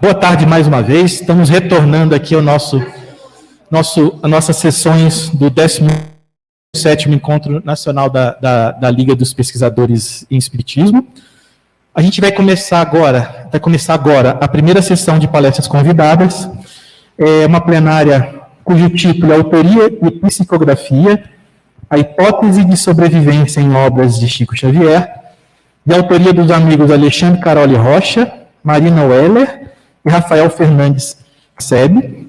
Boa tarde mais uma vez. Estamos retornando aqui ao as nossas sessões do 17º Encontro Nacional da Liga dos Pesquisadores em Espiritismo. A gente vai começar agora a primeira sessão de palestras convidadas. É uma plenária cujo título é Autoria e Psicografia, a hipótese de sobrevivência em obras de Chico Xavier, de autoria dos amigos Alexandre Caroli Rocha, Marina Weller e Rafael Fernandes Sebe.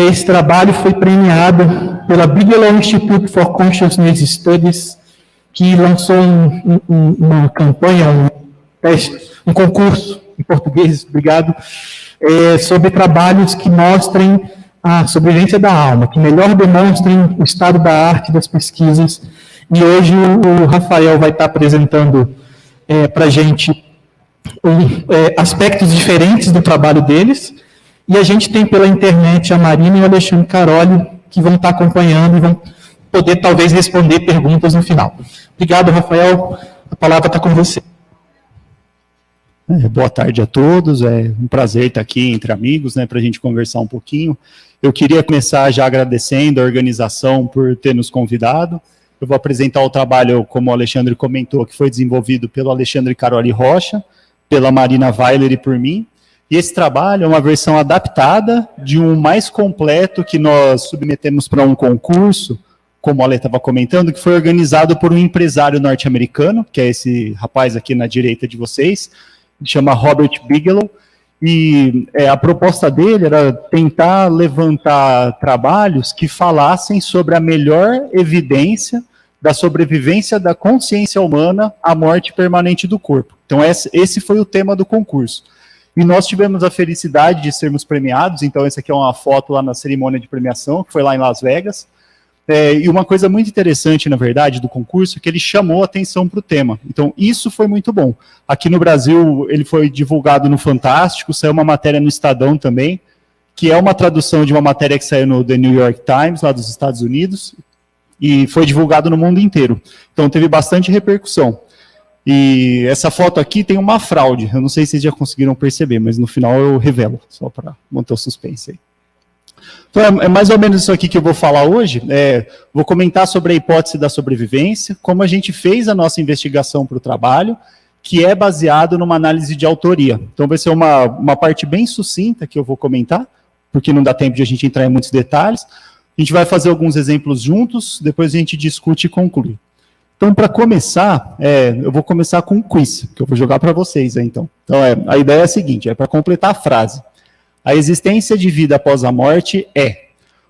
Esse trabalho foi premiado pela Bigelow Institute for Consciousness Studies, que lançou uma campanha, um concurso em português, obrigado, sobre trabalhos que mostrem a sobrevivência da alma, que melhor demonstrem o estado da arte das pesquisas. E hoje o Rafael vai estar apresentando para a gente aspectos diferentes do trabalho deles, e a gente tem pela internet a Marina e o Alexandre Caroli, que vão estar acompanhando e vão poder talvez responder perguntas no final. Obrigado, Rafael, a palavra está com você. Boa tarde a todos, é um prazer estar aqui entre amigos, para a gente conversar um pouquinho. Eu queria começar já agradecendo a organização por ter nos convidado. Eu vou apresentar o trabalho, como o Alexandre comentou, que foi desenvolvido pelo Alexandre Caroli Rocha, pela Marina Weiler e por mim. E esse trabalho é uma versão adaptada de um mais completo que nós submetemos para um concurso, como a Ale estava comentando, que foi organizado por um empresário norte-americano, que é esse rapaz aqui na direita de vocês, que chama Robert Bigelow, e a proposta dele era tentar levantar trabalhos que falassem sobre a melhor evidência da sobrevivência da consciência humana à morte permanente do corpo. Então, esse foi o tema do concurso. E nós tivemos a felicidade de sermos premiados, então essa aqui é uma foto lá na cerimônia de premiação, que foi lá em Las Vegas. E uma coisa muito interessante, na verdade, do concurso, é que ele chamou a atenção para o tema. Então, isso foi muito bom. Aqui no Brasil, ele foi divulgado no Fantástico, saiu uma matéria no Estadão também, que é uma tradução de uma matéria que saiu no The New York Times, lá dos Estados Unidos, e foi divulgado no mundo inteiro. Então, teve bastante repercussão. E essa foto aqui tem uma fraude, eu não sei se vocês já conseguiram perceber, mas no final eu revelo, só para manter o suspense aí. Então, é mais ou menos isso aqui que eu vou falar hoje. Vou comentar sobre a hipótese da sobrevivência, como a gente fez a nossa investigação para o trabalho, que é baseado numa análise de autoria. Então, vai ser uma parte bem sucinta que eu vou comentar, porque não dá tempo de a gente entrar em muitos detalhes. A gente vai fazer alguns exemplos juntos, depois a gente discute e conclui. Então, para começar, eu vou começar com um quiz, que eu vou jogar para vocês, então. Então, a ideia é a seguinte, para completar a frase. A existência de vida após a morte é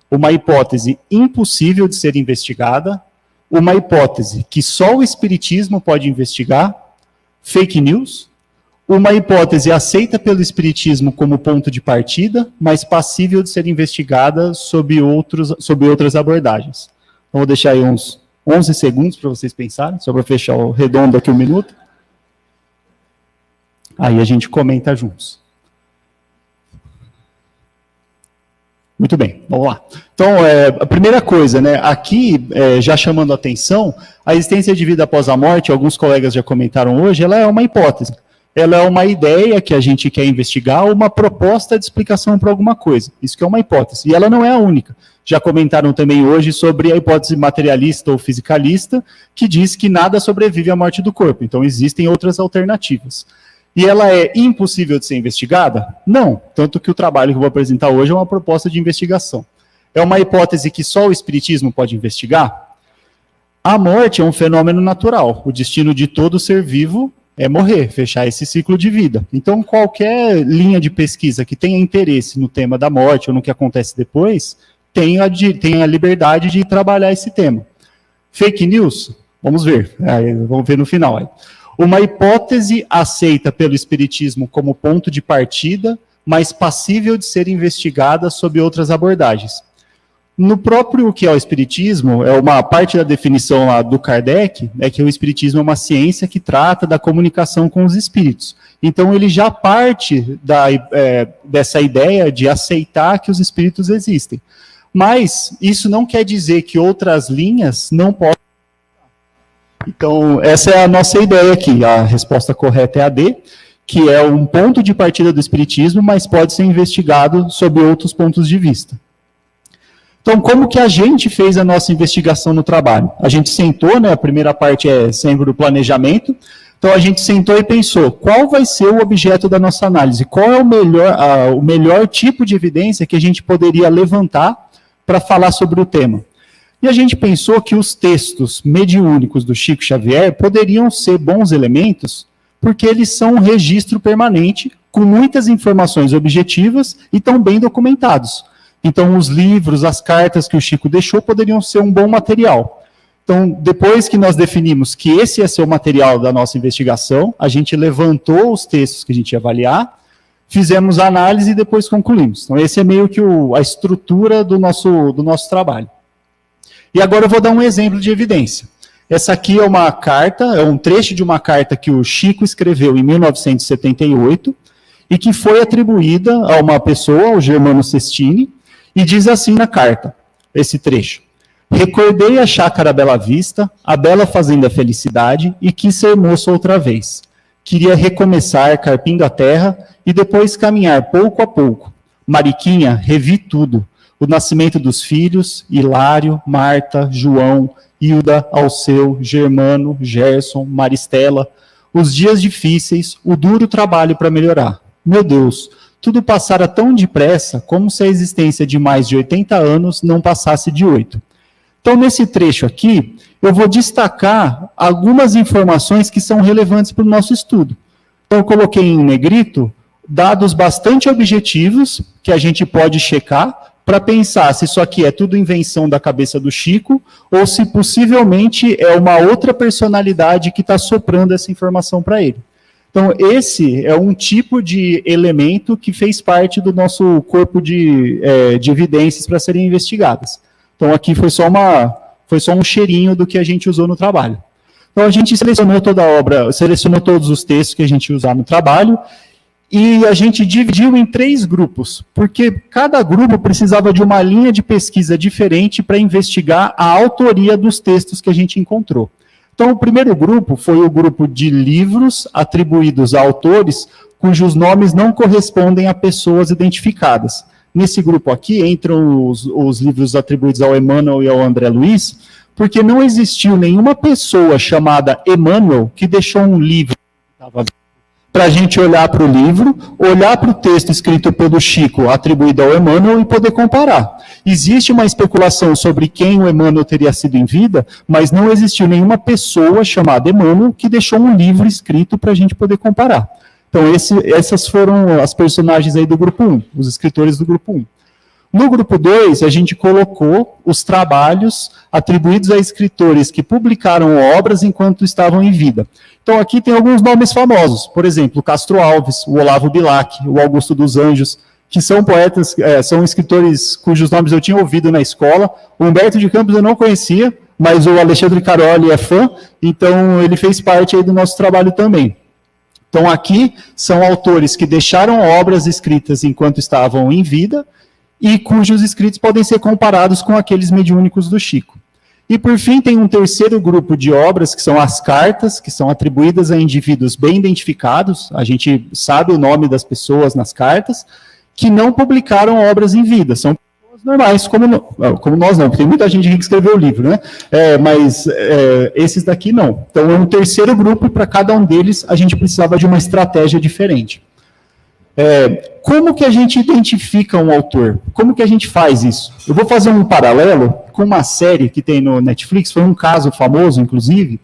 uma hipótese impossível de ser investigada, uma hipótese que só o espiritismo pode investigar, fake news, uma hipótese aceita pelo espiritismo como ponto de partida, mas passível de ser investigada sob outras abordagens. Então, vou deixar aí uns 11 segundos para vocês pensarem, só para fechar o redondo aqui 1 minuto. Aí a gente comenta juntos. Muito bem, vamos lá. Então, a primeira coisa, aqui, já chamando a atenção, a existência de vida após a morte, alguns colegas já comentaram hoje, ela é uma hipótese. Ela é uma ideia que a gente quer investigar, uma proposta de explicação para alguma coisa. Isso que é uma hipótese. E ela não é a única. Já comentaram também hoje sobre a hipótese materialista ou fisicalista, que diz que nada sobrevive à morte do corpo. Então, existem outras alternativas. E ela é impossível de ser investigada? Não. Tanto que o trabalho que eu vou apresentar hoje é uma proposta de investigação. É uma hipótese que só o espiritismo pode investigar? A morte é um fenômeno natural. O destino de todo ser vivo é morrer, fechar esse ciclo de vida. Então, qualquer linha de pesquisa que tenha interesse no tema da morte ou no que acontece depois, tem a liberdade de trabalhar esse tema. Fake news? Vamos ver. Vamos ver no final aí. Uma hipótese aceita pelo espiritismo como ponto de partida, mas passível de ser investigada sob outras abordagens. No próprio que é o espiritismo, uma parte da definição lá do Kardec, é que o espiritismo é uma ciência que trata da comunicação com os espíritos. Então ele já parte dessa ideia de aceitar que os espíritos existem. Mas isso não quer dizer que outras linhas não podem. Então, essa é a nossa ideia aqui. A resposta correta é a D. que é um ponto de partida do espiritismo, mas pode ser investigado sob outros pontos de vista. Então, como que a gente fez a nossa investigação no trabalho? A gente sentou, né, a primeira parte é sempre o planejamento, então a gente sentou e pensou, qual vai ser o objeto da nossa análise? Qual é o melhor tipo de evidência que a gente poderia levantar para falar sobre o tema? E a gente pensou que os textos mediúnicos do Chico Xavier poderiam ser bons elementos, porque eles são um registro permanente, com muitas informações objetivas e tão bem documentados. Então, os livros, as cartas que o Chico deixou poderiam ser um bom material. Então, depois que nós definimos que esse ia ser o material da nossa investigação, a gente levantou os textos que a gente ia avaliar, fizemos a análise e depois concluímos. Então, esse é meio que a estrutura do nosso trabalho. E agora eu vou dar um exemplo de evidência. Essa aqui é uma carta, é um trecho de uma carta que o Chico escreveu em 1978 e que foi atribuída a uma pessoa, ao Germano Sestini, e diz assim na carta, esse trecho: recordei a chácara Bela Vista, a bela fazenda Felicidade, e quis ser moço outra vez. Queria recomeçar carpindo a terra e depois caminhar pouco a pouco. Mariquinha, revi tudo. O nascimento dos filhos, Hilário, Marta, João, Hilda, Alceu, Germano, Gerson, Maristela. Os dias difíceis, o duro trabalho para melhorar. Meu Deus, tudo passara tão depressa como se a existência de mais de 80 anos não passasse de 8. Então, nesse trecho aqui, eu vou destacar algumas informações que são relevantes para o nosso estudo. Então, eu coloquei em negrito dados bastante objetivos que a gente pode checar para pensar se isso aqui é tudo invenção da cabeça do Chico ou se possivelmente é uma outra personalidade que está soprando essa informação para ele. Então, esse é um tipo de elemento que fez parte do nosso corpo de evidências para serem investigadas. Então, aqui foi só um cheirinho do que a gente usou no trabalho. Então, a gente selecionou toda a obra, selecionou todos os textos que a gente ia usar no trabalho, e a gente dividiu em 3 grupos, porque cada grupo precisava de uma linha de pesquisa diferente para investigar a autoria dos textos que a gente encontrou. Então, o primeiro grupo foi o grupo de livros atribuídos a autores cujos nomes não correspondem a pessoas identificadas. Nesse grupo aqui entram os livros atribuídos ao Emmanuel e ao André Luiz, porque não existiu nenhuma pessoa chamada Emmanuel que deixou um livro para a gente olhar para o livro, olhar para o texto escrito pelo Chico, atribuído ao Emmanuel, e poder comparar. Existe uma especulação sobre quem o Emmanuel teria sido em vida, mas não existiu nenhuma pessoa chamada Emmanuel que deixou um livro escrito para a gente poder comparar. Então, essas foram as personagens aí do grupo 1, os escritores do grupo 1. No grupo 2, a gente colocou os trabalhos atribuídos a escritores que publicaram obras enquanto estavam em vida. Então, aqui tem alguns nomes famosos, por exemplo, o Castro Alves, o Olavo Bilac, o Augusto dos Anjos, que são poetas, são escritores cujos nomes eu tinha ouvido na escola. O Humberto de Campos eu não conhecia, mas o Alexandre Caroli é fã, então ele fez parte aí do nosso trabalho também. Então, aqui são autores que deixaram obras escritas enquanto estavam em vida, e cujos escritos podem ser comparados com aqueles mediúnicos do Chico. E, por fim, tem um terceiro grupo de obras, que são as cartas, que são atribuídas a indivíduos bem identificados, a gente sabe o nome das pessoas nas cartas, que não publicaram obras em vida, são pessoas normais, como nós não, porque tem muita gente que escreveu o livro, né? Mas esses daqui não. Então, é um terceiro grupo, e para cada um deles a gente precisava de uma estratégia diferente. Como que a gente identifica um autor? Como que a gente faz isso? Eu vou fazer um paralelo com uma série que tem no Netflix, foi um caso famoso, inclusive,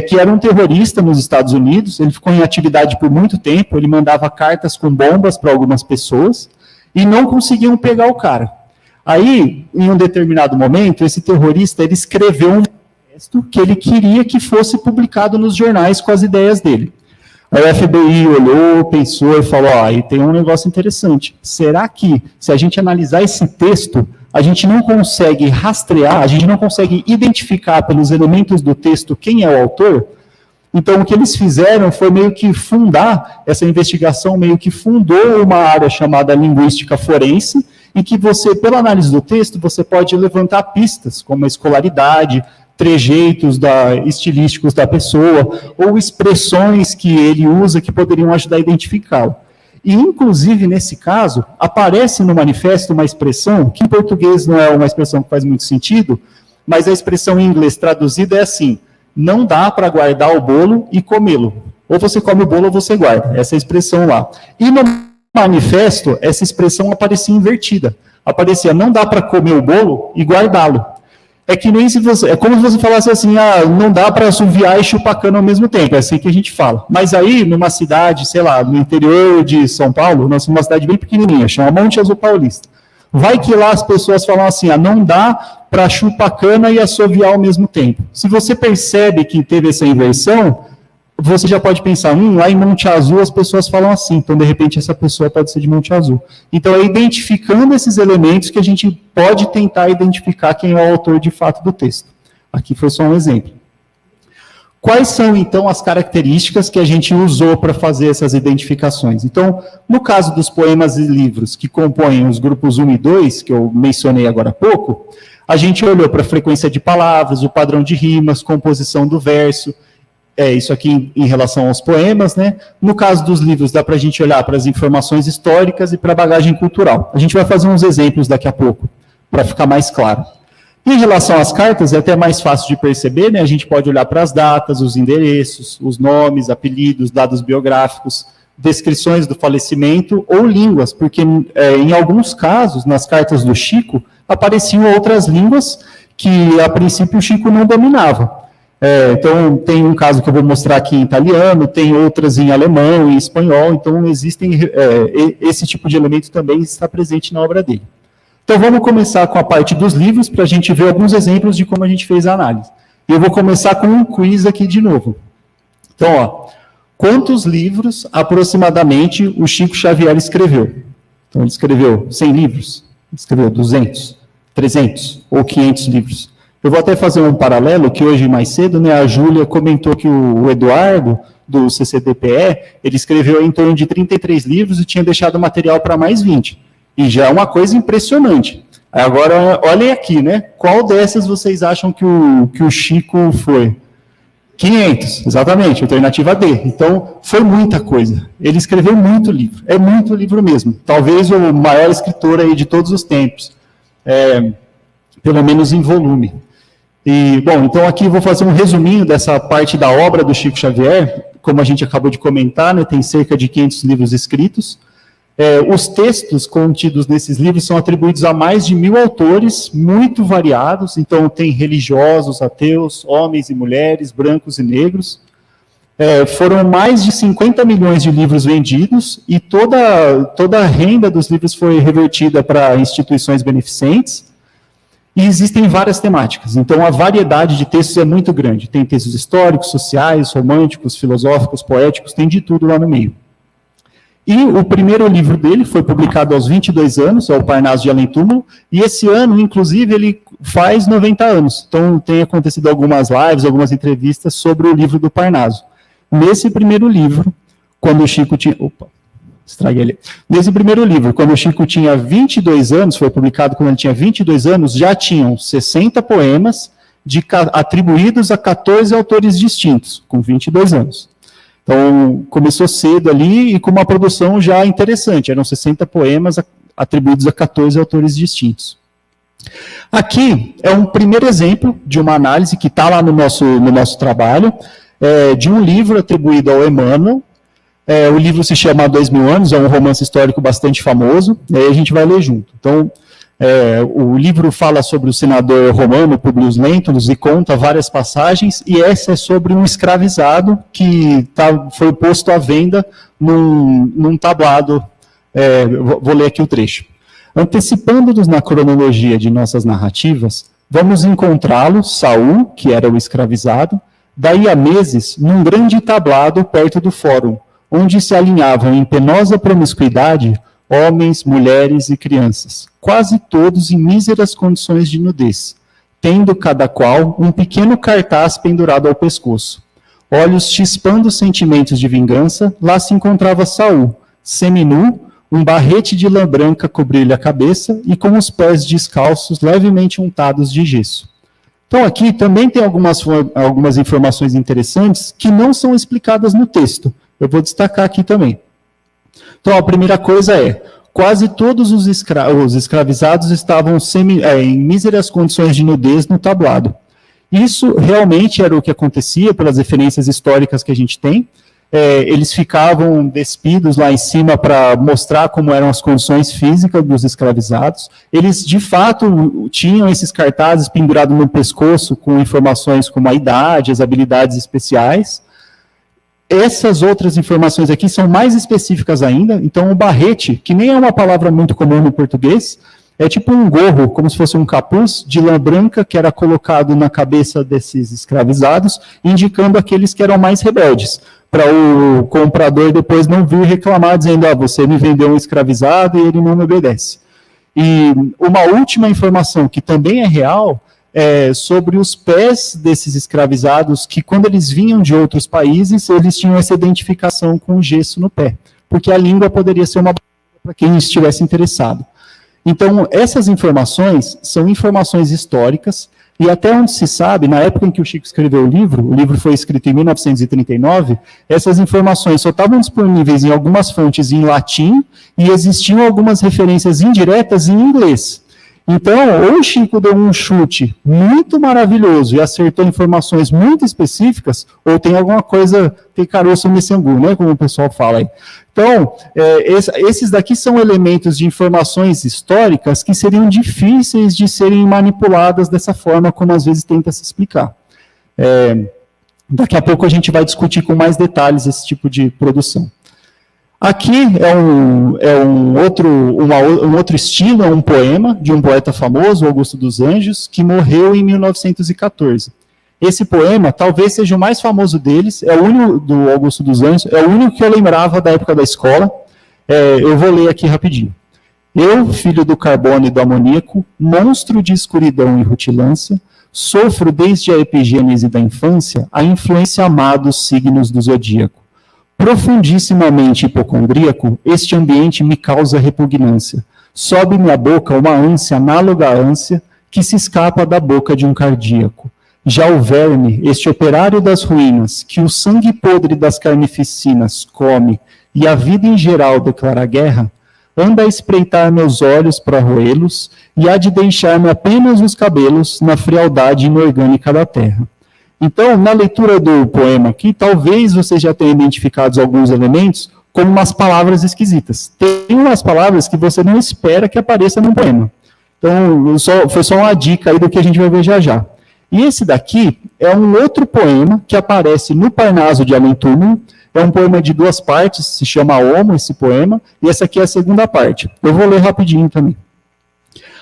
que era um terrorista nos Estados Unidos, ele ficou em atividade por muito tempo, ele mandava cartas com bombas para algumas pessoas, e não conseguiam pegar o cara. Aí, em um determinado momento, esse terrorista ele escreveu um texto que ele queria que fosse publicado nos jornais com as ideias dele. Aí o FBI olhou, pensou e falou, aí tem um negócio interessante. Será que, se a gente analisar esse texto, a gente não consegue rastrear, a gente não consegue identificar pelos elementos do texto quem é o autor? Então, o que eles fizeram foi meio que fundar, essa investigação meio que fundou uma área chamada linguística forense, em que você, pela análise do texto, você pode levantar pistas, como a escolaridade, trejeitos estilísticos da pessoa, ou expressões que ele usa que poderiam ajudar a identificá-lo. E, inclusive, nesse caso, aparece no manifesto uma expressão, que em português não é uma expressão que faz muito sentido, mas a expressão em inglês traduzida é assim: não dá para guardar o bolo e comê-lo. Ou você come o bolo ou você guarda. Essa é a expressão lá. E no manifesto, essa expressão aparecia invertida. Aparecia: não dá para comer o bolo e guardá-lo. É que nem se você, é como se você falasse assim: não dá para assoviar e chupar cana ao mesmo tempo. É assim que a gente fala. Mas aí, numa cidade, sei lá, no interior de São Paulo, nós somos uma cidade bem pequenininha, chama Monte Azul Paulista. Vai que lá as pessoas falam assim: não dá para chupar cana e assoviar ao mesmo tempo. Se você percebe que teve essa inversão, você já pode pensar: lá em Monte Azul as pessoas falam assim, então de repente essa pessoa pode ser de Monte Azul. Então é identificando esses elementos que a gente pode tentar identificar quem é o autor de fato do texto. Aqui foi só um exemplo. Quais são, então, as características que a gente usou para fazer essas identificações? Então, no caso dos poemas e livros que compõem os grupos 1 e 2, que eu mencionei agora há pouco, a gente olhou para a frequência de palavras, o padrão de rimas, composição do verso. Isso aqui em relação aos poemas, né? No caso dos livros, dá para a gente olhar para as informações históricas e para a bagagem cultural. A gente vai fazer uns exemplos daqui a pouco, para ficar mais claro. Em relação às cartas, é até mais fácil de perceber, né? A gente pode olhar para as datas, os endereços, os nomes, apelidos, dados biográficos, descrições do falecimento ou línguas, porque em alguns casos, nas cartas do Chico, apareciam outras línguas que, a princípio, o Chico não dominava. Então, tem um caso que eu vou mostrar aqui em italiano, tem outras em alemão, em espanhol, então existem, esse tipo de elemento também está presente na obra dele. Então, vamos começar com a parte dos livros, para a gente ver alguns exemplos de como a gente fez a análise. Eu vou começar com um quiz aqui de novo. Então, quantos livros, aproximadamente, o Chico Xavier escreveu? Então, ele escreveu 100 livros, escreveu 200, 300 ou 500 livros. Eu vou até fazer um paralelo, que hoje, mais cedo, né, a Júlia comentou que o Eduardo, do CCDPE, ele escreveu em torno de 33 livros e tinha deixado material para mais 20. E já é uma coisa impressionante. Agora, olhem aqui, né? Qual dessas vocês acham que o Chico foi? 500, exatamente, alternativa D. Então, foi muita coisa. Ele escreveu muito livro, é muito livro mesmo. Talvez o maior escritor aí de todos os tempos, pelo menos em volume. E, bom, então aqui eu vou fazer um resuminho dessa parte da obra do Chico Xavier. Como a gente acabou de comentar, né, tem cerca de 500 livros escritos. Os textos contidos nesses livros são atribuídos a mais de 1000 autores, muito variados. Então, tem religiosos, ateus, homens e mulheres, brancos e negros. Foram mais de 50 milhões de livros vendidos e toda a renda dos livros foi revertida para instituições beneficentes. E existem várias temáticas, então a variedade de textos é muito grande. Tem textos históricos, sociais, românticos, filosóficos, poéticos, tem de tudo lá no meio. E o primeiro livro dele foi publicado aos 22 anos, é o Parnaso de Além Túmulo, e esse ano, inclusive, ele faz 90 anos. Então tem acontecido algumas lives, algumas entrevistas sobre o livro do Parnaso. Nesse primeiro livro, quando o Chico tinha... Estraguei ele. Nesse primeiro livro, quando o Chico tinha 22 anos, foi publicado quando ele tinha 22 anos, já tinham 60 poemas atribuídos a 14 autores distintos, com 22 anos. Então, começou cedo ali e com uma produção já interessante. Eram 60 poemas atribuídos a 14 autores distintos. Aqui é um primeiro exemplo de uma análise que está lá no nosso trabalho, de um livro atribuído ao Emmanuel. O livro se chama Há 2000 Anos, é um romance histórico bastante famoso, e aí a gente vai ler junto. Então, o livro fala sobre o senador romano Publio Lentulus e conta várias passagens, e essa é sobre um escravizado que foi posto à venda num tablado. Vou ler aqui o trecho. Antecipando-nos na cronologia de nossas narrativas, vamos encontrá-lo, Saul, que era o escravizado, daí a meses, num grande tablado perto do fórum, onde se alinhavam em penosa promiscuidade homens, mulheres e crianças, quase todos em míseras condições de nudez, tendo cada qual um pequeno cartaz pendurado ao pescoço. Olhos chispando sentimentos de vingança, lá se encontrava Saul, seminu, um barrete de lã branca cobria-lhe a cabeça e com os pés descalços levemente untados de gesso. Então, aqui também tem algumas informações interessantes que não são explicadas no texto. Eu vou destacar aqui também. Então, a primeira coisa é, quase todos os escravizados estavam em míseras condições de nudez no tablado. Isso realmente era o que acontecia, pelas referências históricas que a gente tem. Eles ficavam despidos lá em cima para mostrar como eram as condições físicas dos escravizados. Eles, de fato, tinham esses cartazes pendurados no pescoço com informações como a idade, as habilidades especiais. Essas outras informações aqui são mais específicas ainda. Então, o barrete, que nem é uma palavra muito comum no português, é tipo um gorro, como se fosse um capuz de lã branca que era colocado na cabeça desses escravizados, indicando aqueles que eram mais rebeldes, para o comprador depois não vir reclamar, dizendo, você me vendeu um escravizado e ele não me obedece. E uma última informação que também é real, é sobre os pés desses escravizados, que quando eles vinham de outros países, eles tinham essa identificação com o gesso no pé, porque a língua poderia ser uma barreira para quem estivesse interessado. Então, essas informações são informações históricas, e até onde se sabe, na época em que o Chico escreveu o livro foi escrito em 1939, essas informações só estavam disponíveis em algumas fontes em latim, e existiam algumas referências indiretas em inglês. Então, ou o Chico deu um chute muito maravilhoso e acertou informações muito específicas, ou tem alguma coisa, tem caroço nesse angu, né, como o pessoal fala aí. Então, esses daqui são elementos de informações históricas que seriam difíceis de serem manipuladas dessa forma, como às vezes tenta se explicar. Daqui a pouco a gente vai discutir com mais detalhes esse tipo de produção. Aqui é um outro estilo, é um poema de um poeta famoso, Augusto dos Anjos, que morreu em 1914. Esse poema talvez seja o mais famoso deles, é o único do Augusto dos Anjos, é o único que eu lembrava da época da escola. Eu vou ler aqui rapidinho. Eu, filho do carbono e do amoníaco, monstro de escuridão e rutilância, sofro desde a epigênese da infância a influência amada dos signos do zodíaco. Profundissimamente hipocondríaco, este ambiente me causa repugnância. Sobe-me à boca uma ânsia análoga à ânsia que se escapa da boca de um cardíaco. Já o verme, este operário das ruínas, que o sangue podre das carnificinas come e a vida em geral declara guerra, anda a espreitar meus olhos para roê-los e há de deixar-me apenas os cabelos na frialdade inorgânica da terra. Então, na leitura do poema aqui, talvez você já tenha identificado alguns elementos como umas palavras esquisitas. Tem umas palavras que você não espera que apareça no poema. Então, foi só uma dica aí do que a gente vai ver já já. E esse daqui é um outro poema que aparece no Parnaso de Além Túmulo. É um poema de 2 partes, se chama Homo, esse poema, e essa aqui é a segunda parte. Eu vou ler rapidinho também.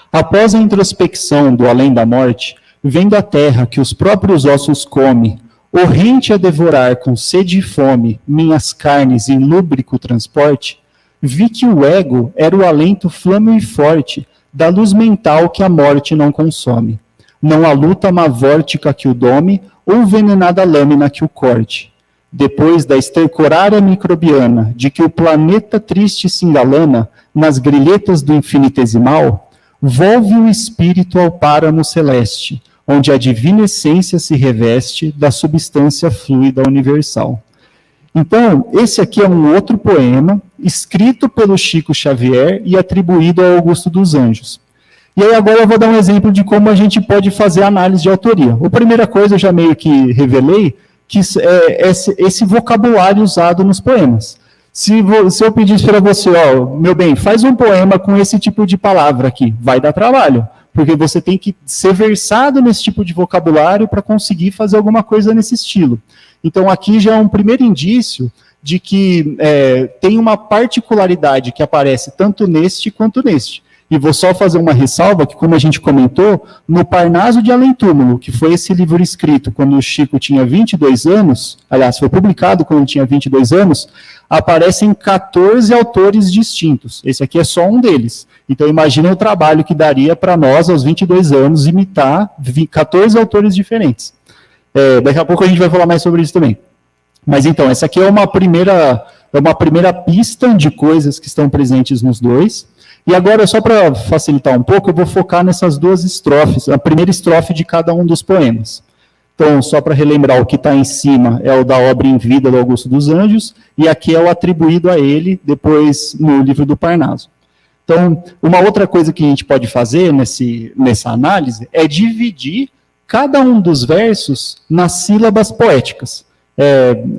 Após a introspecção do além da morte, vendo a terra que os próprios ossos come, horrente a devorar com sede e fome minhas carnes em lúbrico transporte, vi que o ego era o alento flâmeo e forte da luz mental que a morte não consome. Não há luta mavórtica que o dome, ou venenada lâmina que o corte. Depois da estercorária microbiana, de que o planeta triste se engalana nas grilhetas do infinitesimal, volve o espírito ao páramo celeste, onde a divina essência se reveste da substância fluida universal. Então, esse aqui é um outro poema, escrito pelo Chico Xavier e atribuído ao Augusto dos Anjos. E aí agora eu vou dar um exemplo de como a gente pode fazer análise de autoria. A primeira coisa, eu já meio que revelei, que é esse vocabulário usado nos poemas. Se eu pedisse para você, meu bem, faz um poema com esse tipo de palavra aqui, vai dar trabalho. Porque você tem que ser versado nesse tipo de vocabulário para conseguir fazer alguma coisa nesse estilo. Então, aqui já é um primeiro indício de que tem uma particularidade que aparece tanto neste quanto neste. E vou só fazer uma ressalva que, como a gente comentou, no Parnaso de Além Túmulo, que foi esse livro escrito quando o Chico tinha 22 anos, aliás, foi publicado quando ele tinha 22 anos, aparecem 14 autores distintos. Esse aqui é só um deles. Então, imagina o trabalho que daria para nós, aos 22 anos, imitar 14 autores diferentes. Daqui a pouco a gente vai falar mais sobre isso também. Mas, então, essa aqui é uma primeira pista de coisas que estão presentes nos dois. E agora, só para facilitar um pouco, eu vou focar nessas duas estrofes, a primeira estrofe de cada um dos poemas. Então, só para relembrar, o que está em cima é o da obra em vida do Augusto dos Anjos, e aqui é o atribuído a ele, depois no livro do Parnaso. Então, uma outra coisa que a gente pode fazer nessa análise é dividir cada um dos versos nas sílabas poéticas.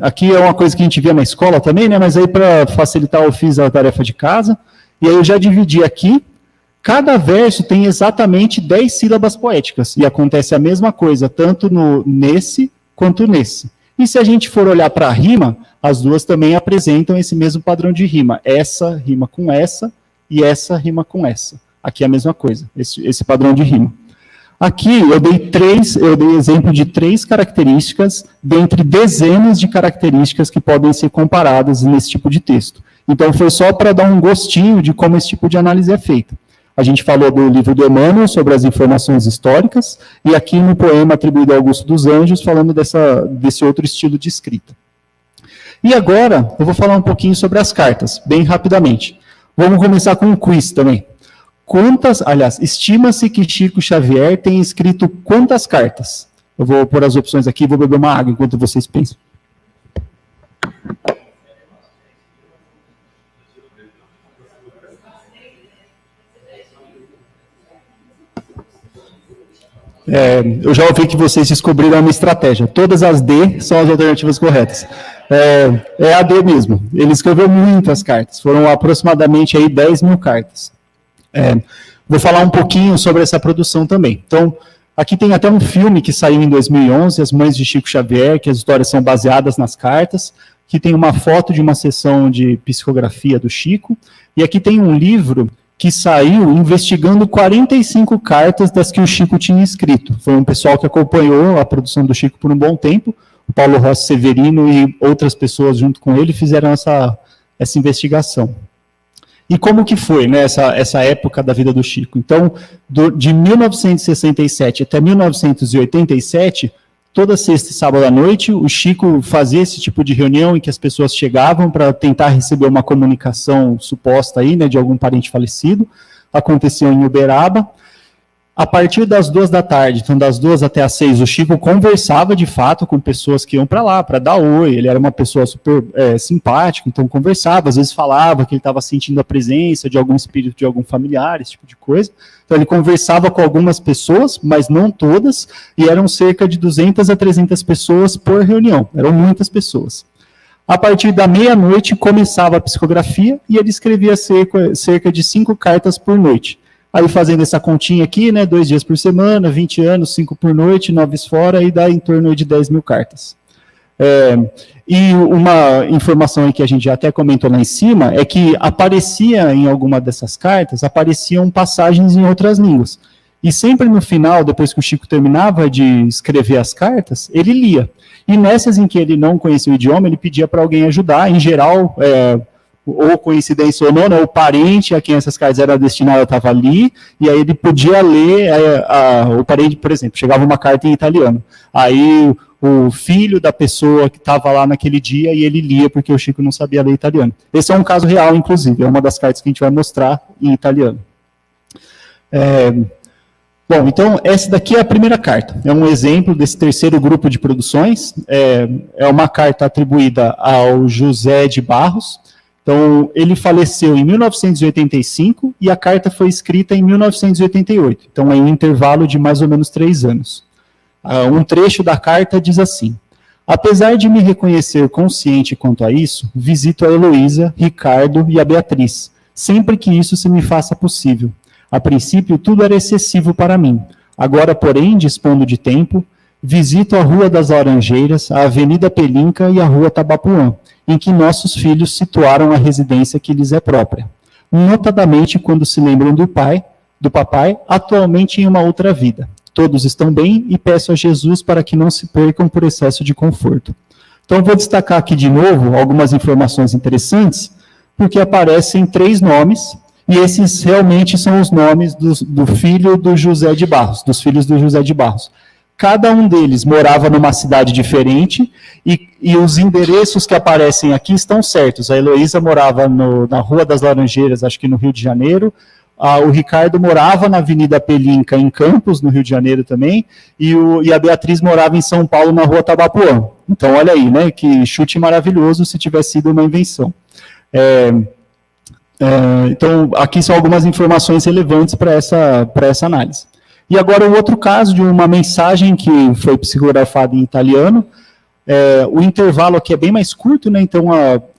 Aqui é uma coisa que a gente via na escola também, né? Mas aí, para facilitar, eu fiz a tarefa de casa, e aí eu já dividi aqui. Cada verso tem exatamente 10 sílabas poéticas, e acontece a mesma coisa, tanto nesse quanto nesse. E se a gente for olhar para a rima, as duas também apresentam esse mesmo padrão de rima. Essa rima com essa, e essa rima com essa. Aqui é a mesma coisa, esse padrão de rima. Aqui eu dei exemplo de 3 características, dentre dezenas de características que podem ser comparadas nesse tipo de texto. Então foi só para dar um gostinho de como esse tipo de análise é feita. A gente falou do livro do Emmanuel sobre as informações históricas, e aqui no poema atribuído a Augusto dos Anjos, falando desse outro estilo de escrita. E agora, eu vou falar um pouquinho sobre as cartas, bem rapidamente. Vamos começar com um quiz também. Estima-se que Chico Xavier tem escrito quantas cartas? Eu vou pôr as opções aqui, vou beber uma água enquanto vocês pensam. Eu já ouvi que vocês descobriram uma estratégia. Todas as D são as alternativas corretas. É a D mesmo. Ele escreveu muitas cartas. Foram aproximadamente aí 10 mil cartas. Vou falar um pouquinho sobre essa produção também. Então, aqui tem até um filme que saiu em 2011, As Mães de Chico Xavier, que as histórias são baseadas nas cartas. Aqui tem uma foto de uma sessão de psicografia do Chico. E aqui tem um livro que saiu investigando 45 cartas das que o Chico tinha escrito. Foi um pessoal que acompanhou a produção do Chico por um bom tempo. O Paulo Rossi Severino e outras pessoas junto com ele fizeram essa investigação. E como que foi, né, essa época da vida do Chico? Então, de 1967 até 1987, toda sexta e sábado à noite, o Chico fazia esse tipo de reunião em que as pessoas chegavam para tentar receber uma comunicação suposta aí, né, de algum parente falecido. Aconteceu em Uberaba. A partir das 2 da tarde, então das 2 até as 6, o Chico conversava de fato com pessoas que iam para lá, para dar oi. Ele era uma pessoa super simpática, então conversava, às vezes falava que ele estava sentindo a presença de algum espírito de algum familiar, esse tipo de coisa. Então ele conversava com algumas pessoas, mas não todas, e eram cerca de 200 a 300 pessoas por reunião, eram muitas pessoas. A partir da meia-noite começava a psicografia e ele escrevia cerca de 5 cartas por noite. Aí fazendo essa continha aqui, né, 2 dias por semana, 20 anos, 5 por noite, 9 fora, e dá em torno de 10 mil cartas. E uma informação aí que a gente já até comentou lá em cima, é que aparecia em alguma dessas cartas, apareciam passagens em outras línguas. E sempre no final, depois que o Chico terminava de escrever as cartas, ele lia. E nessas em que ele não conhecia o idioma, ele pedia para alguém ajudar, em geral, ou coincidência ou não, né, o parente a quem essas cartas eram destinadas estava ali, e aí ele podia ler, o parente, por exemplo, chegava uma carta em italiano, aí o filho da pessoa que estava lá naquele dia, e ele lia, porque o Chico não sabia ler italiano. Esse é um caso real, inclusive, é uma das cartas que a gente vai mostrar em italiano. Bom, então, essa daqui é a primeira carta, é um exemplo desse terceiro grupo de produções, é uma carta atribuída ao José de Barros. Então, ele faleceu em 1985 e a carta foi escrita em 1988. Então, é um intervalo de mais ou menos 3 anos. Um trecho da carta diz assim: apesar de me reconhecer consciente quanto a isso, visito a Heloísa, Ricardo e a Beatriz, sempre que isso se me faça possível. A princípio, tudo era excessivo para mim. Agora, porém, dispondo de tempo, visito a Rua das Laranjeiras, a Avenida Pelinca e a Rua Tabapuã, em que nossos filhos situaram a residência que lhes é própria. Notadamente quando se lembram do papai, atualmente em uma outra vida. Todos estão bem e peço a Jesus para que não se percam por excesso de conforto. Então, vou destacar aqui de novo algumas informações interessantes, porque aparecem 3 nomes, e esses realmente são os nomes do filho do José de Barros, dos filhos do José de Barros. Cada um deles morava numa cidade diferente e os endereços que aparecem aqui estão certos. A Heloísa morava na Rua das Laranjeiras, acho que no Rio de Janeiro. o Ricardo morava na Avenida Pelinca, em Campos, no Rio de Janeiro também, e a Beatriz morava em São Paulo, na Rua Tabapuã. Então, olha aí, né, que chute maravilhoso se tivesse sido uma invenção. Então, aqui são algumas informações relevantes para essa análise. E agora, o outro caso de uma mensagem que foi psicografada em italiano. O intervalo aqui é bem mais curto, né? Então,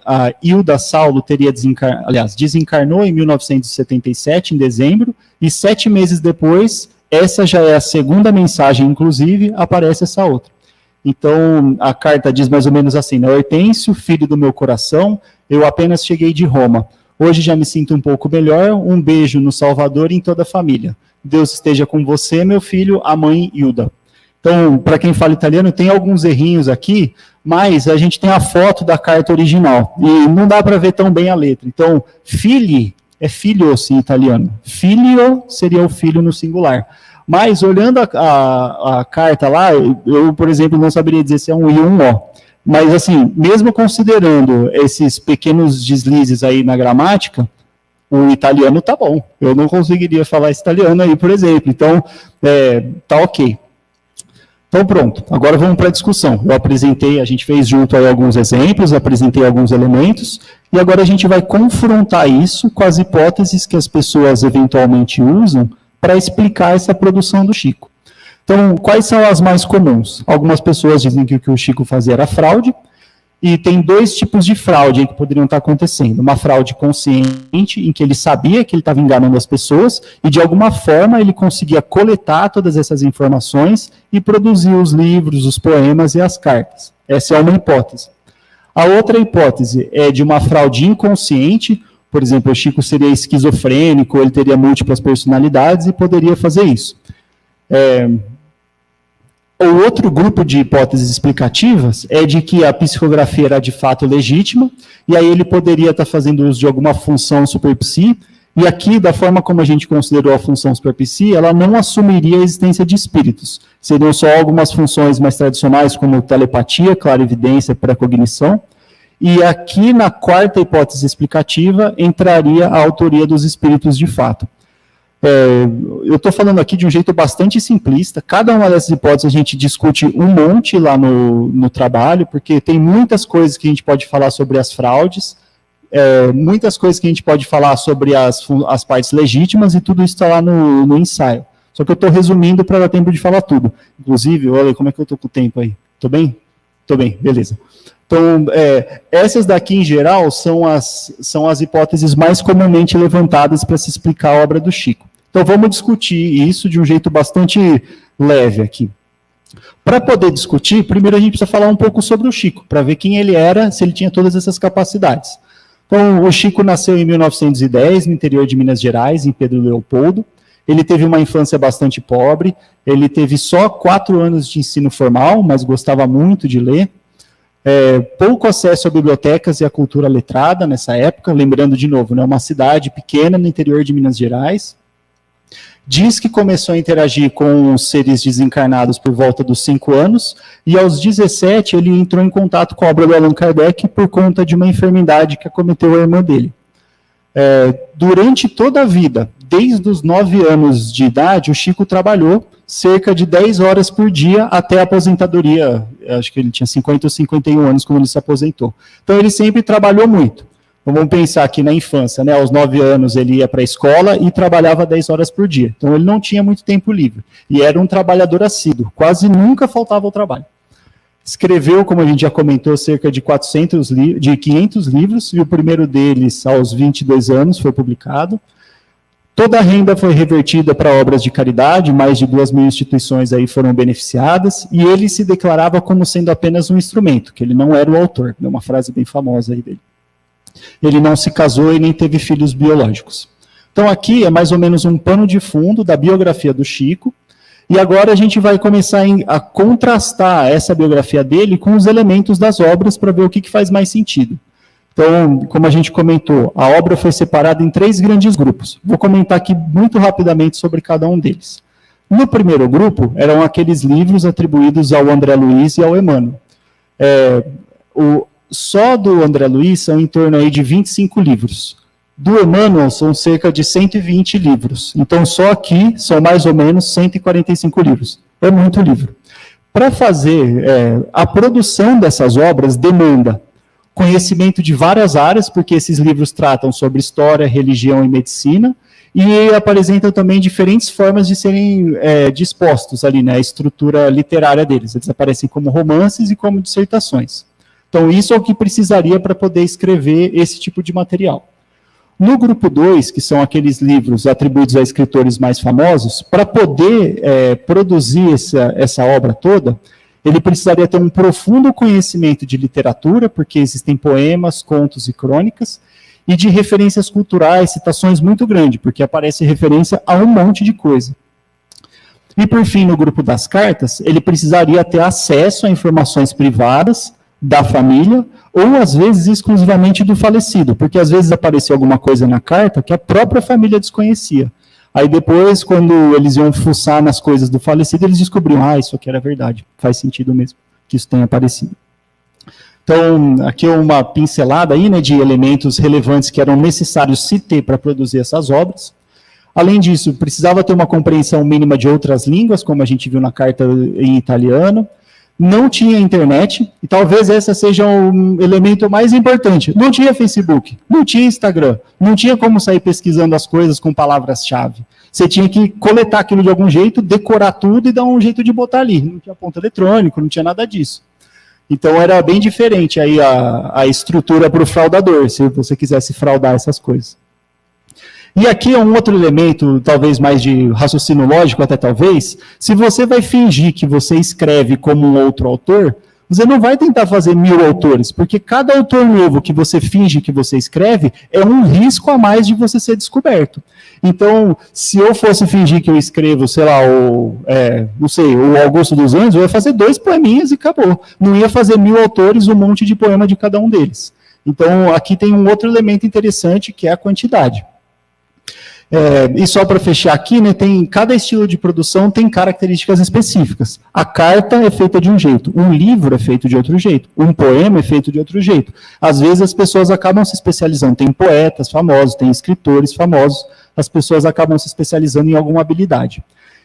a Hilda Saulo desencarnou em 1977, em dezembro, e 7 meses depois, essa já é a segunda mensagem, inclusive, aparece essa outra. Então, a carta diz mais ou menos assim, né? Hortêncio, filho do meu coração, eu apenas cheguei de Roma. Hoje já me sinto um pouco melhor, um beijo no Salvador e em toda a família. Deus esteja com você, meu filho, a mãe Hilda. Então, para quem fala italiano, tem alguns errinhos aqui, mas a gente tem a foto da carta original, e não dá para ver tão bem a letra. Então, figli é filhos em italiano. Filho seria o filho no singular. Mas, olhando a carta lá, eu, por exemplo, não saberia dizer se é um I ou um O. Mas, assim, mesmo considerando esses pequenos deslizes aí na gramática, o italiano tá bom. Eu não conseguiria falar esse italiano aí, por exemplo. Então, tá ok. Então, pronto. Agora vamos para a discussão. A gente fez junto aí alguns exemplos, apresentei alguns elementos, e agora a gente vai confrontar isso com as hipóteses que as pessoas eventualmente usam para explicar essa produção do Chico. Então, quais são as mais comuns? Algumas pessoas dizem que o que o Chico fazia era fraude, e tem 2 tipos de fraude aí que poderiam estar acontecendo. Uma fraude consciente, em que ele sabia que ele estava enganando as pessoas, e de alguma forma ele conseguia coletar todas essas informações e produzir os livros, os poemas e as cartas. Essa é uma hipótese. A outra hipótese é de uma fraude inconsciente, por exemplo, o Chico seria esquizofrênico, ele teria múltiplas personalidades e poderia fazer isso. O outro grupo de hipóteses explicativas é de que a psicografia era de fato legítima, e aí ele poderia estar fazendo uso de alguma função superpsi, e aqui, da forma como a gente considerou a função superpsi, ela não assumiria a existência de espíritos. Seriam só algumas funções mais tradicionais, como telepatia, clarividência, precognição, e aqui na quarta hipótese explicativa entraria a autoria dos espíritos de fato. Eu estou falando aqui de um jeito bastante simplista. Cada uma dessas hipóteses a gente discute um monte lá no trabalho, porque tem muitas coisas que a gente pode falar sobre as fraudes, muitas coisas que a gente pode falar sobre as partes legítimas, e tudo isso está lá no ensaio. Só que eu estou resumindo para dar tempo de falar tudo. Inclusive, olha como é que eu estou com o tempo aí. Estou bem? Estou bem, beleza. Então, essas daqui, em geral, são as hipóteses mais comumente levantadas para se explicar a obra do Chico. Então, vamos discutir isso de um jeito bastante leve aqui. Para poder discutir, primeiro a gente precisa falar um pouco sobre o Chico, para ver quem ele era, se ele tinha todas essas capacidades. Então, o Chico nasceu em 1910, no interior de Minas Gerais, em Pedro Leopoldo. Ele teve uma infância bastante pobre, ele teve só 4 anos de ensino formal, mas gostava muito de ler. Pouco acesso a bibliotecas e à cultura letrada nessa época, lembrando de novo, né, uma cidade pequena no interior de Minas Gerais. Diz que começou a interagir com os seres desencarnados por volta dos 5 anos, e aos 17 ele entrou em contato com a obra do Allan Kardec por conta de uma enfermidade que acometeu a irmã dele. Durante toda a vida, desde os 9 anos de idade, o Chico trabalhou cerca de 10 horas por dia até a aposentadoria. Acho que ele tinha 50 ou 51 anos quando ele se aposentou. Então, ele sempre trabalhou muito. Então, vamos pensar aqui na infância, né? Aos 9 anos ele ia para a escola e trabalhava 10 horas por dia. Então, ele não tinha muito tempo livre. E era um trabalhador assíduo. Quase nunca faltava ao trabalho. Escreveu, como a gente já comentou, cerca de 500 livros, e o primeiro deles, aos 22 anos, foi publicado. Toda a renda foi revertida para obras de caridade, mais de 2.000 instituições aí foram beneficiadas, e ele se declarava como sendo apenas um instrumento, que ele não era o autor, é uma frase bem famosa aí dele. Ele não se casou e nem teve filhos biológicos. Então aqui é mais ou menos um pano de fundo da biografia do Chico, e agora a gente vai começar a contrastar essa biografia dele com os elementos das obras para ver o que faz mais sentido. Então, como a gente comentou, a obra foi separada em 3 grandes grupos. Vou comentar aqui muito rapidamente sobre cada um deles. No primeiro grupo, eram aqueles livros atribuídos ao André Luiz e ao Emmanuel. Só do André Luiz são em torno aí de 25 livros. Do Emmanuel são cerca de 120 livros. Então, só aqui são mais ou menos 145 livros. É muito livro. Para fazer a produção dessas obras demanda conhecimento de várias áreas, porque esses livros tratam sobre história, religião e medicina, e apresentam também diferentes formas de serem dispostos ali, né, a estrutura literária deles. Eles aparecem como romances e como dissertações. Então, isso é o que precisaria para poder escrever esse tipo de material. No grupo 2, que são aqueles livros atribuídos a escritores mais famosos, para poder produzir essa obra toda, ele precisaria ter um profundo conhecimento de literatura, porque existem poemas, contos e crônicas, e de referências culturais, citações muito grandes, porque aparece referência a um monte de coisa. E, por fim, no grupo das cartas, ele precisaria ter acesso a informações privadas da família, ou, às vezes, exclusivamente do falecido, porque, às vezes, aparecia alguma coisa na carta que a própria família desconhecia. Aí, depois, quando eles iam fuçar nas coisas do falecido, eles descobriam, isso aqui era verdade, faz sentido mesmo que isso tenha aparecido. Então, aqui é uma pincelada aí, né, de elementos relevantes que eram necessários se ter para produzir essas obras. Além disso, precisava ter uma compreensão mínima de outras línguas, como a gente viu na carta em italiano. Não tinha internet, e talvez esse seja o elemento mais importante. Não tinha Facebook, não tinha Instagram, não tinha como sair pesquisando as coisas com palavras-chave. Você tinha que coletar aquilo de algum jeito, decorar tudo e dar um jeito de botar ali. Não tinha ponto eletrônico, não tinha nada disso. Então, era bem diferente aí a estrutura para o fraudador, se você quisesse fraudar essas coisas. E aqui é um outro elemento, talvez mais de raciocínio lógico, até talvez. Se você vai fingir que você escreve como um outro autor, você não vai tentar fazer 1000 autores, porque cada autor novo que você finge que você escreve é um risco a mais de você ser descoberto. Então, se eu fosse fingir que eu escrevo, sei lá, o Augusto dos Anjos, eu ia fazer 2 poeminhas e acabou. Não ia fazer 1000 autores, um monte de poema de cada um deles. Então, aqui tem um outro elemento interessante, que é a quantidade. E só para fechar aqui, né, cada estilo de produção tem características específicas. A carta é feita de um jeito, um livro é feito de outro jeito, um poema é feito de outro jeito. Às vezes as pessoas acabam se especializando, tem poetas famosos, tem escritores famosos, as pessoas acabam se especializando em alguma habilidade.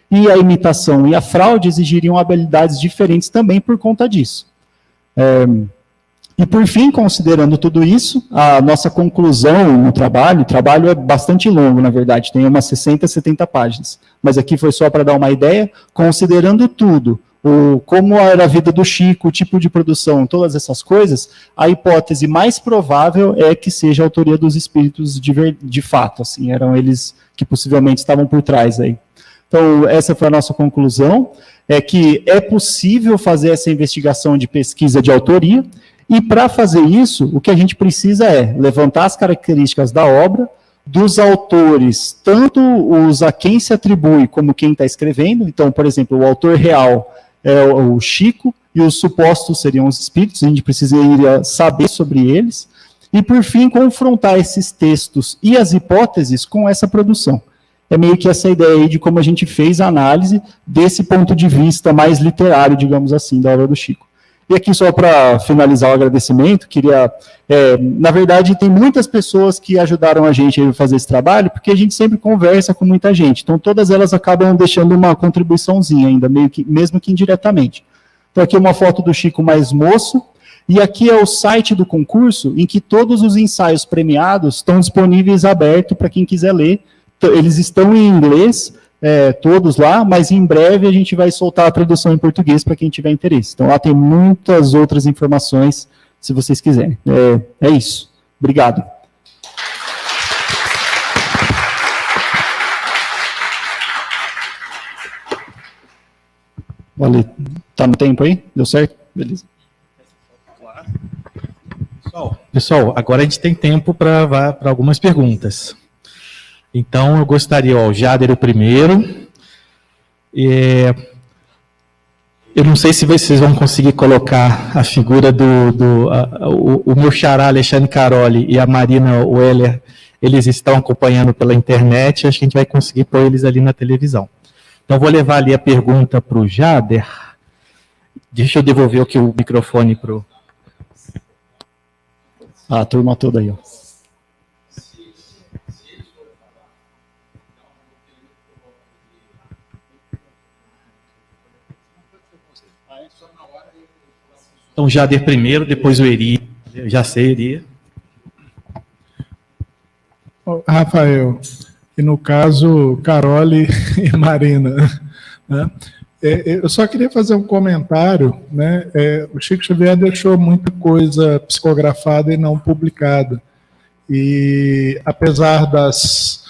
E a imitação e a fraude exigiriam habilidades diferentes também por conta disso. E, por fim, considerando tudo isso, a nossa conclusão no trabalho, o trabalho é bastante longo, na verdade, tem umas 60, 70 páginas, mas aqui foi só para dar uma ideia, considerando tudo, como era a vida do Chico, o tipo de produção, todas essas coisas, a hipótese mais provável é que seja a autoria dos espíritos de fato, assim, eram eles que possivelmente estavam por trás aí. Então, essa foi a nossa conclusão, é que é possível fazer essa investigação de pesquisa de autoria, e para fazer isso, o que a gente precisa é levantar as características da obra, dos autores, tanto os a quem se atribui como quem está escrevendo. Então, por exemplo, o autor real é o Chico, e os supostos seriam os espíritos, a gente precisaria saber sobre eles. E, por fim, confrontar esses textos e as hipóteses com essa produção. É meio que essa ideia aí de como a gente fez a análise desse ponto de vista mais literário, digamos assim, da obra do Chico. E aqui, só para finalizar o agradecimento, queria... na verdade, tem muitas pessoas que ajudaram a gente a fazer esse trabalho, porque a gente sempre conversa com muita gente. Então, todas elas acabam deixando uma contribuiçãozinha ainda, mesmo que indiretamente. Então, aqui uma foto do Chico mais moço, e aqui é o site do concurso, em que todos os ensaios premiados estão disponíveis aberto para quem quiser ler. Eles estão em inglês, todos lá, mas em breve a gente vai soltar a tradução em português para quem tiver interesse. Então lá tem muitas outras informações, se vocês quiserem. É isso. Obrigado. Olha, tá no tempo aí? Deu certo? Beleza. Pessoal, agora a gente tem tempo para algumas perguntas. Então, eu gostaria, o Jader o primeiro. Eu não sei se vocês vão conseguir colocar a figura o meu xará Alexandre Caroli e a Marina Weller, eles estão acompanhando pela internet, acho que a gente vai conseguir pôr eles ali na televisão. Então, vou levar ali a pergunta para o Jader. Deixa eu devolver aqui o microfone para o... A turma toda aí, ó. Então, Jader primeiro, depois o Eri. Eu já sei, Eri. Rafael, e no caso, Carole e Marina, né? Eu só queria fazer um comentário, né? O Chico Xavier deixou muita coisa psicografada e não publicada. E apesar das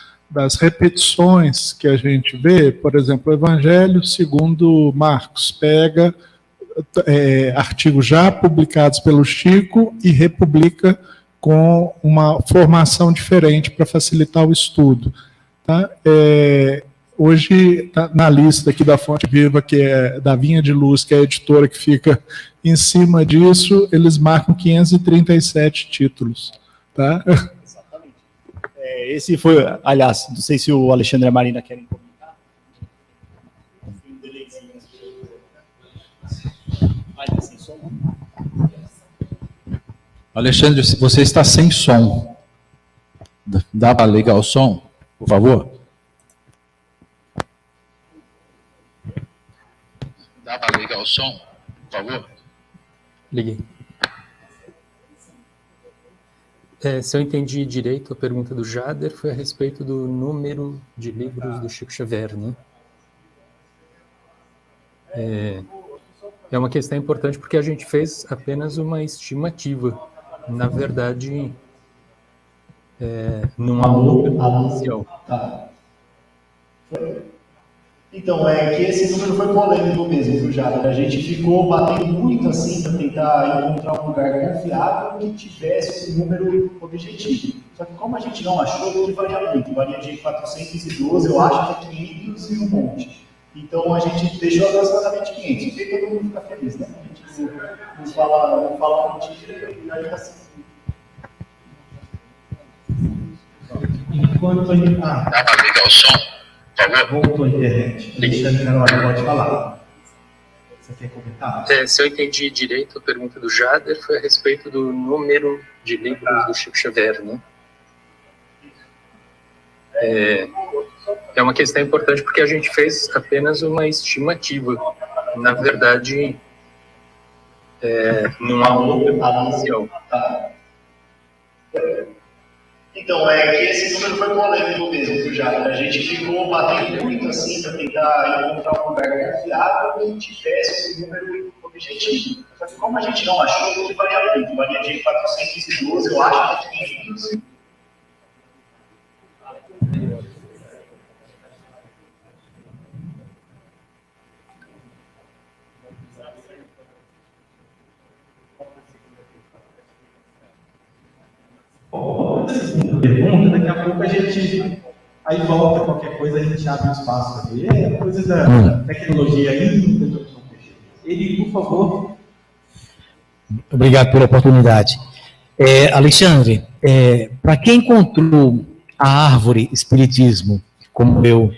repetições que a gente vê, por exemplo, o Evangelho segundo Marcos pega artigos já publicados pelo Chico e republica com uma formação diferente para facilitar o estudo. Tá? Hoje, na lista aqui da Fonte Viva, que é da Vinha de Luz, que é a editora que fica em cima disso, eles marcam 537 títulos. Tá? Exatamente. Esse foi, aliás, não sei se o Alexandre e a Marina querem comentar. Alexandre, você está sem som. Dá para ligar o som, por favor? Dá para ligar o som, por favor? Liguei. Se eu entendi direito, a pergunta do Jader foi a respeito do número de livros do Chico Xavier, né? É uma questão importante porque a gente fez apenas uma estimativa. Na verdade, não há um número oficial. Tá. Então, que esse número foi polêmico mesmo, viu, Jader? A gente ficou batendo muito assim para tentar encontrar um lugar confiável que tivesse um número objetivo. Só que como a gente não achou, ele varia muito. Varia de 412, eu acho que é 500 e um monte. Então a gente deixou aproximadamente 500. Porque todo mundo fica feliz, né? A gente não fala mentira e aí assim. Enquanto a gente... Dá para ligar o som, por favor? Voltou a internet. Alexandre Carvalho, pode falar. Você quer comentar? Se eu entendi direito, a pergunta do Jader foi a respeito do número de livros do Chico Xavier, né? É uma questão importante porque a gente fez apenas uma estimativa. Na verdade, não há um número oficial. Então, que esse número foi polêmico mesmo, viu, Jader? A gente ficou batendo muito assim para tentar encontrar um lugar confiável que tivesse um número objetivo. Só que como a gente não achou, ele varia muito. Varia de 412, eu acho que é 500. Pergunta, daqui a pouco a gente aí volta, qualquer coisa a gente abre um espaço ali. Coisa da tecnologia ainda. Ele, por favor. Obrigado pela oportunidade. Alexandre, para quem encontrou a árvore Espiritismo, como eu,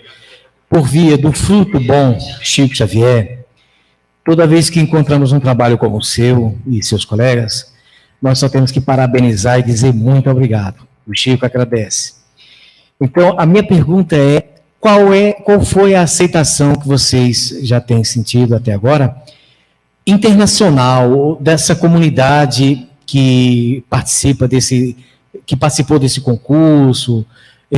por via do fruto bom Chico Xavier, toda vez que encontramos um trabalho como o seu e seus colegas, nós só temos que parabenizar e dizer muito obrigado. O Chico agradece. Então, a minha pergunta qual foi a aceitação que vocês já têm sentido até agora, internacional, dessa comunidade que participou desse concurso?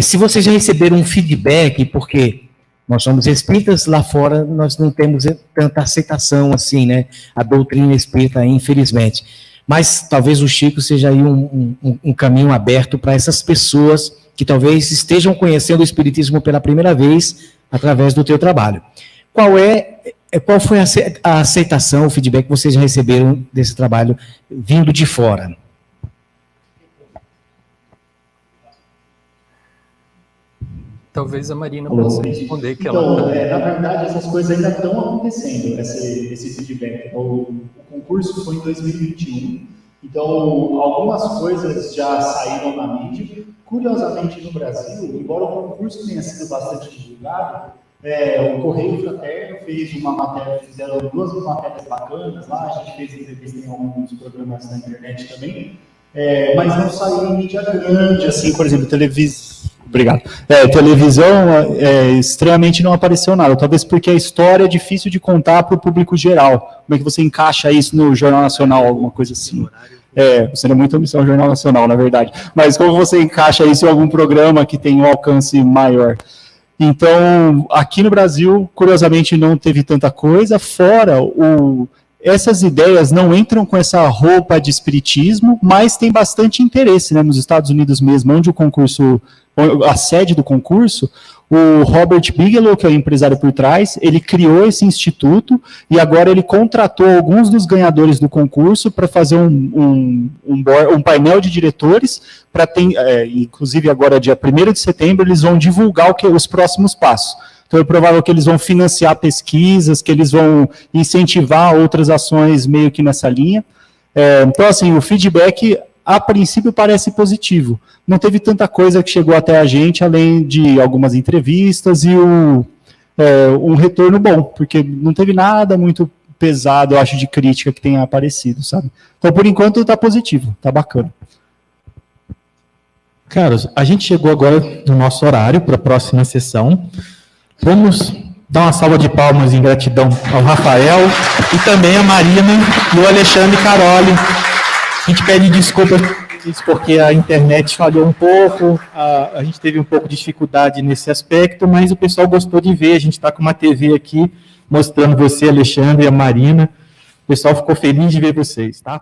Se vocês já receberam um feedback, porque nós somos espíritas, lá fora nós não temos tanta aceitação assim, né? A doutrina espírita, infelizmente. Mas talvez o Chico seja aí um caminho aberto para essas pessoas que talvez estejam conhecendo o Espiritismo pela primeira vez através do teu trabalho. Qual foi a aceitação, o feedback que vocês já receberam desse trabalho vindo de fora? Talvez a Marina possa responder que então, ela... na verdade, essas coisas ainda estão acontecendo, esse feedback. O concurso foi em 2021, então algumas coisas já saíram na mídia. Curiosamente, no Brasil, embora o concurso tenha sido bastante divulgado, o Correio Fraterno fez uma matéria, fizeram 2 matérias bacanas lá, a gente fez entrevista em alguns programas na internet também, mas não saiu em mídia grande, assim, por exemplo, Obrigado. Televisão, extremamente não apareceu nada, talvez porque a história é difícil de contar para o público geral. Como é que você encaixa isso no Jornal Nacional, alguma coisa assim? Seria muita omissão no Jornal Nacional, na verdade. Mas como você encaixa isso em algum programa que tem um alcance maior? Então, aqui no Brasil, curiosamente, não teve tanta coisa, fora essas ideias não entram com essa roupa de espiritismo, mas tem bastante interesse, né? Nos Estados Unidos mesmo, onde a sede do concurso, o Robert Bigelow, que é o empresário por trás, ele criou esse instituto e agora ele contratou alguns dos ganhadores do concurso para fazer um painel de diretores, para inclusive agora, dia 1º de setembro, eles vão divulgar os próximos passos. Então é provável que eles vão financiar pesquisas, que eles vão incentivar outras ações meio que nessa linha. Então, assim, o feedback, a princípio, parece positivo. Não teve tanta coisa que chegou até a gente, além de algumas entrevistas e um retorno bom, porque não teve nada muito pesado, eu acho, de crítica que tenha aparecido, sabe? Então, por enquanto, está positivo, está bacana. Carlos, a gente chegou agora no nosso horário para a próxima sessão. Vamos dar uma salva de palmas em gratidão ao Rafael e também a Marina e o Alexandre Caroli. A gente pede desculpas porque a internet falhou um pouco, a gente teve um pouco de dificuldade nesse aspecto, mas o pessoal gostou de ver. A gente está com uma TV aqui mostrando você, Alexandre, e a Marina. O pessoal ficou feliz de ver vocês, tá?